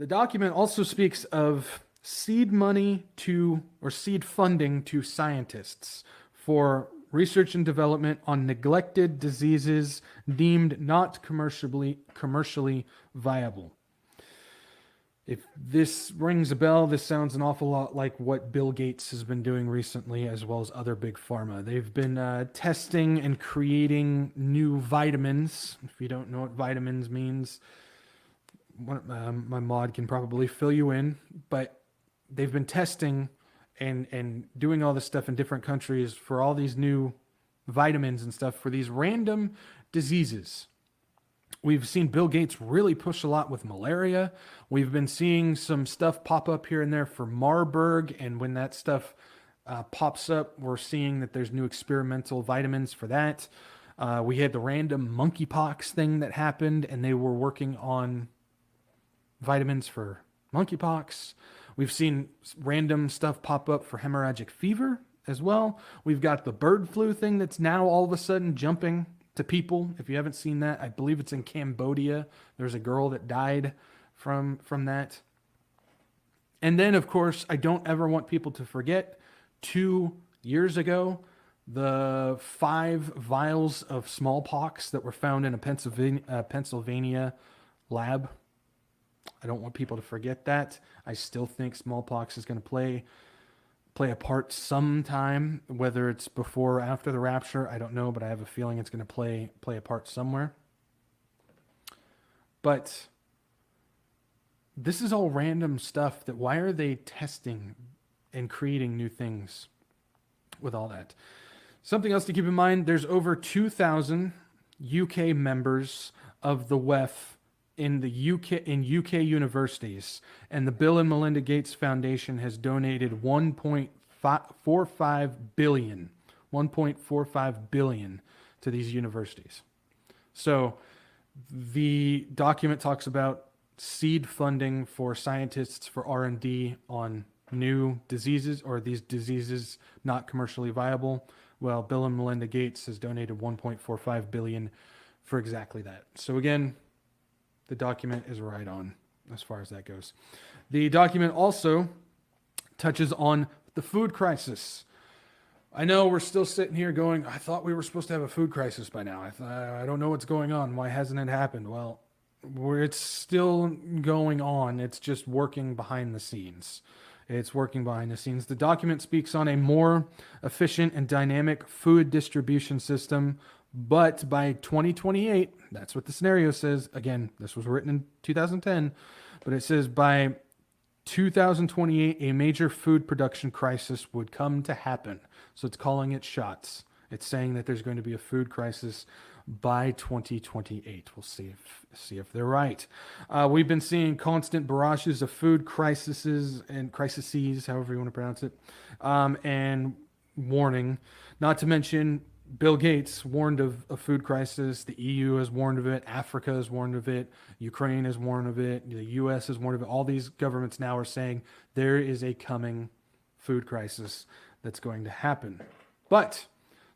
The document also speaks of seed money to, or seed funding to scientists for research and development on neglected diseases deemed not commercially viable. If this rings a bell, this sounds an awful lot like what Bill Gates has been doing recently, as well as other big pharma. They've been testing and creating new vitamins. If you don't know what vitamins means, my mod can probably fill you in, but they've been testing and doing all this stuff in different countries for all these new vitamins and stuff for these random diseases. We've seen Bill Gates really push a lot with malaria. We've been seeing some stuff pop up here and there for Marburg, and when that stuff pops up, we're seeing that there's new experimental vitamins for that. We had the random monkeypox thing that happened, and they were working on vitamins for monkeypox. We've seen random stuff pop up for hemorrhagic fever as well. We've got the bird flu thing that's now all of a sudden jumping to people. If you haven't seen that, I believe it's in Cambodia. There's a girl that died from that. And then, of course, I don't ever want people to forget, 2 years ago, the 5 vials of smallpox that were found in a Pennsylvania lab. I don't want people to forget that. I still think smallpox is going to play a part sometime, whether it's before or after the rapture, I don't know, but I have a feeling it's going to play a part somewhere. But this is all random stuff that why are they testing and creating new things with all that? Something else to keep in mind, there's over 2,000 UK members of the WEF in the UK universities, and the Bill and Melinda Gates Foundation has donated 1.45 billion to these universities. So the document talks about seed funding for scientists for R&D on new diseases, or these diseases not commercially viable. Well, Bill and Melinda Gates has donated 1.45 billion for exactly that. So again, the document is right on as far as that goes. The document also touches on the food crisis. I know we're still sitting here going, I thought we were supposed to have a food crisis by now. I don't know what's going on. Why hasn't it happened? Well, it's still going on. It's just working behind the scenes. It's working behind the scenes. The document speaks on a more efficient and dynamic food distribution system, but by 2028, that's what the scenario says. Again, this was written in 2010, but it says by 2028, a major food production crisis would come to happen. So it's calling it shots. It's saying that there's going to be a food crisis by 2028. We'll see if they're right. We've been seeing constant barrages of food crises, however you want to pronounce it, and warning. Not to mention, Bill Gates warned of a food crisis. The EU has warned of it. Africa has warned of it. Ukraine has warned of it. The US has warned of it. All these governments now are saying there is a coming food crisis that's going to happen. But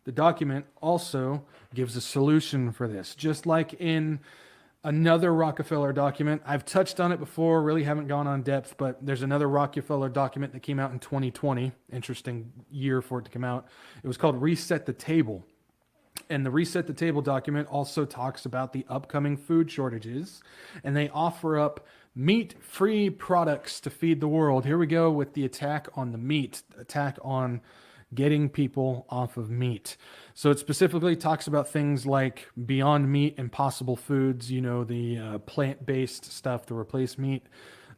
the document also gives a solution for this. Just like in another Rockefeller document, I've touched on it before, really haven't gone on depth, but there's another Rockefeller document that came out in 2020. Interesting year for it to come out. It was called Reset the Table. And the Reset the Table document also talks about the upcoming food shortages, and they offer up meat-free products to feed the world. Here we go with the attack on the meat, attack on getting people off of meat. So it specifically talks about things like Beyond Meat, Impossible Foods, the plant-based stuff to replace meat.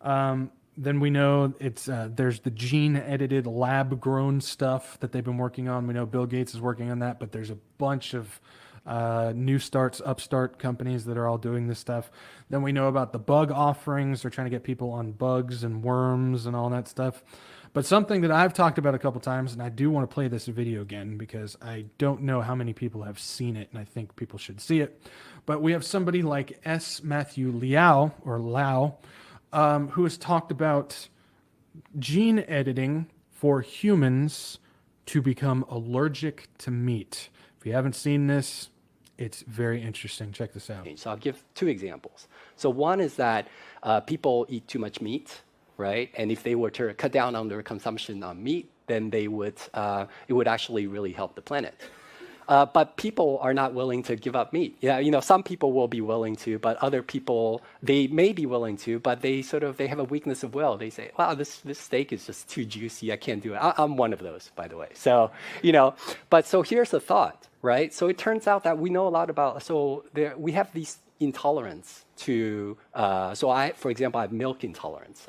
Then we know there's the gene-edited, lab-grown stuff that they've been working on. We know Bill Gates is working on that, but there's a bunch of upstart companies that are all doing this stuff. Then we know about the bug offerings. They're trying to get people on bugs and worms and all that stuff. But something that I've talked about a couple times, and I do want to play this video again because I don't know how many people have seen it, and I think people should see it. But we have somebody like S. Matthew Lau, who has talked about gene editing for humans to become allergic to meat. If you haven't seen this, It's very interesting. Check this out. So I'll give two examples. So one is that people eat too much meat, right? And if they were to cut down on their consumption on meat, then they would it would actually really help the planet. But people are not willing to give up meat. Yeah, some people will be willing to, but other people, they may be willing to, but they have a weakness of will. They say, wow, this steak is just too juicy. I can't do it. I'm one of those, by the way. So, but so here's the thought, right? So it turns out that we know a lot about, we have these intolerance to, for example, I have milk intolerance.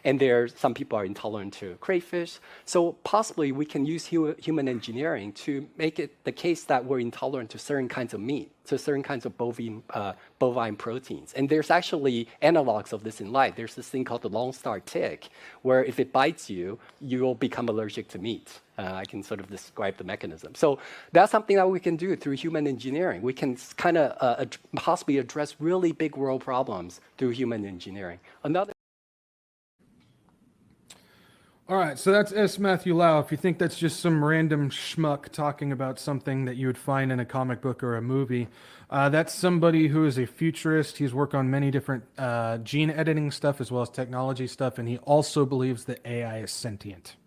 And some people are intolerant to crayfish. So possibly we can use human engineering to make it the case that we're intolerant to certain kinds of meat, to certain kinds of bovine proteins. And there's actually analogs of this in life. There's this thing called the Lone Star tick, where if it bites you, you'll become allergic to meat. I can sort of describe the mechanism. So that's something that we can do through human engineering. We can kind of possibly address really big world problems through human engineering. All right, so that's S. Matthew Lau. If you think that's just some random schmuck talking about something that you would find in a comic book or a movie, that's somebody who is a futurist. He's worked on many different gene editing stuff as well as technology stuff, and he also believes that AI is sentient.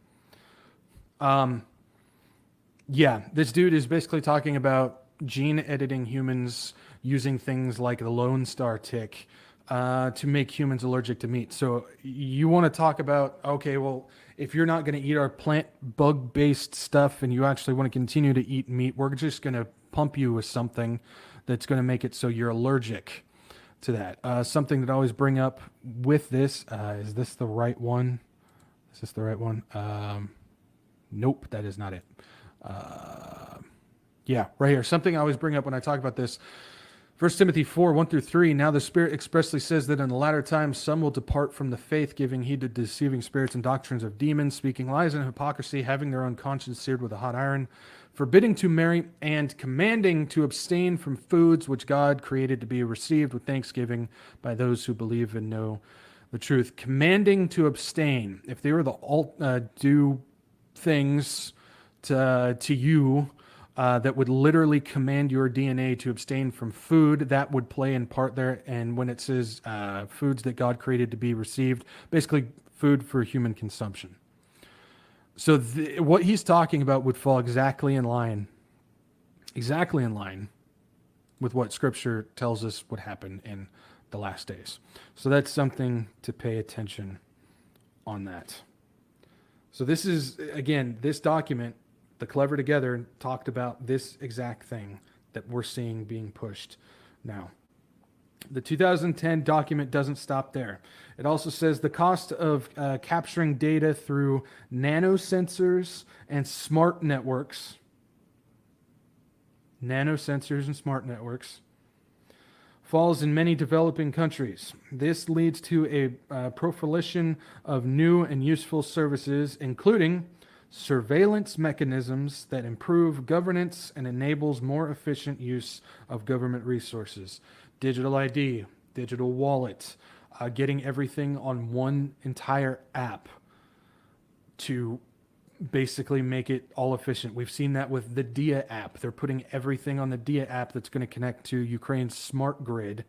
Yeah, this dude is basically talking about gene editing humans using things like the Lone Star tick to make humans allergic to meat. So you want to talk about, okay, well, if you're not going to eat our plant bug-based stuff and you actually want to continue to eat meat, we're just going to pump you with something that's going to make it so you're allergic to that. Something that I always bring up with this, is this the right one? Is this the right one? Nope, that is not it. Yeah, right here. Something I always bring up when I talk about this. 1 Timothy 4, 1-3, now the Spirit expressly says that in the latter times some will depart from the faith, giving heed to deceiving spirits and doctrines of demons, speaking lies and hypocrisy, having their own conscience seared with a hot iron, forbidding to marry, and commanding to abstain from foods which God created to be received with thanksgiving by those who believe and know the truth. Commanding to abstain. If they were to do things to you that would literally command your DNA to abstain from food, that would play in part there. And when it says foods that God created to be received, basically food for human consumption. So what he's talking about would fall exactly in line with what Scripture tells us would happen in the last days. So that's something to pay attention on that. So this is, again, this document, the Clever Together, talked about this exact thing that we're seeing being pushed now. The 2010 document doesn't stop there. It also says the cost of capturing data through nanosensors and smart networks, falls in many developing countries. This leads to a proliferation of new and useful services, including surveillance mechanisms that improve governance and enables more efficient use of government resources. Digital ID, digital wallet, getting everything on one entire app to basically make it all efficient. We've seen that with the DIA app. They're putting everything on the DIA app that's going to connect to Ukraine's smart grid,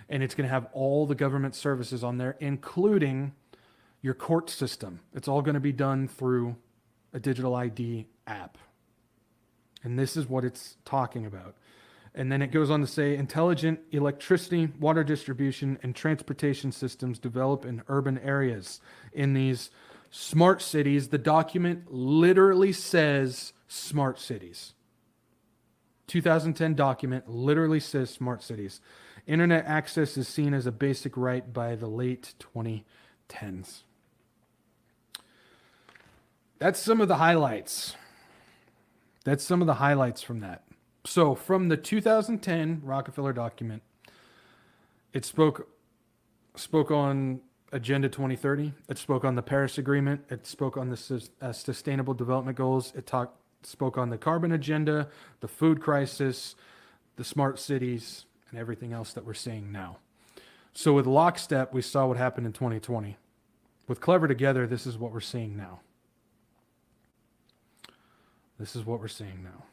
and it's going to have all the government services on there, including your court system. It's all going to be done through a digital ID app. And this is what it's talking about. And then it goes on to say, intelligent electricity, water distribution, and transportation systems develop in urban areas. In these smart cities, the document literally says smart cities. 2010 document literally says smart cities. Internet access is seen as a basic right by the late 2010s. That's some of the highlights. That's some of the highlights from that. So from the 2010 Rockefeller document, it spoke on Agenda 2030. It spoke on the Paris Agreement. It spoke on the Sustainable Development Goals. It spoke on the carbon agenda, the food crisis, the smart cities, and everything else that we're seeing now. So with Lockstep, we saw what happened in 2020. With Clever Together, this is what we're seeing now. This is what we're seeing now.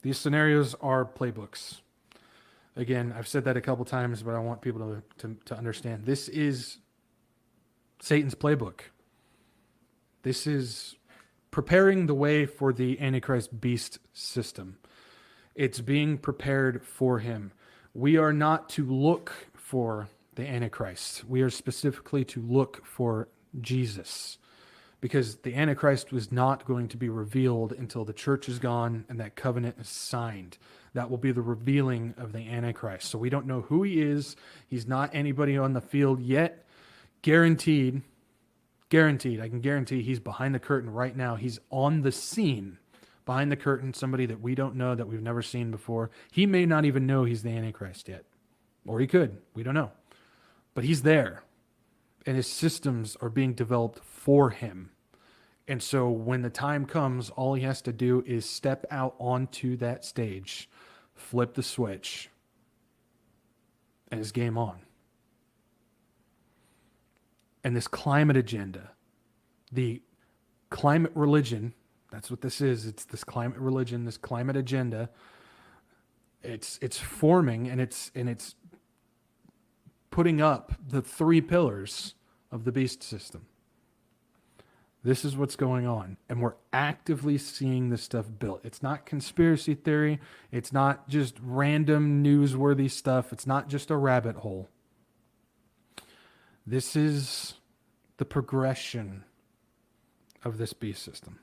These scenarios are playbooks. Again, I've said that a couple times, but I want people to understand. This is Satan's playbook. This is preparing the way for the Antichrist beast system. It's being prepared for him. We are not to look for the Antichrist. We are specifically to look for Jesus, because the Antichrist was not going to be revealed until the church is gone and that covenant is signed. That will be the revealing of the Antichrist. So we don't know who he is. He's not anybody on the field yet. Guaranteed, I can guarantee he's behind the curtain right now. He's on the scene, behind the curtain, somebody that we don't know, that we've never seen before. He may not even know he's the Antichrist yet. Or he could. We don't know. But he's there. And his systems are being developed for him. And so when the time comes, all he has to do is step out onto that stage, flip the switch, and it's game on. And this climate agenda, the climate religion, that's what this is. It's this climate religion, this climate agenda. It's forming, and it's putting up the 3 pillars of the beast system. This is what's going on, and we're actively seeing this stuff built. It's not conspiracy theory. It's not just random newsworthy stuff. It's not just a rabbit hole. This is the progression of this beast system.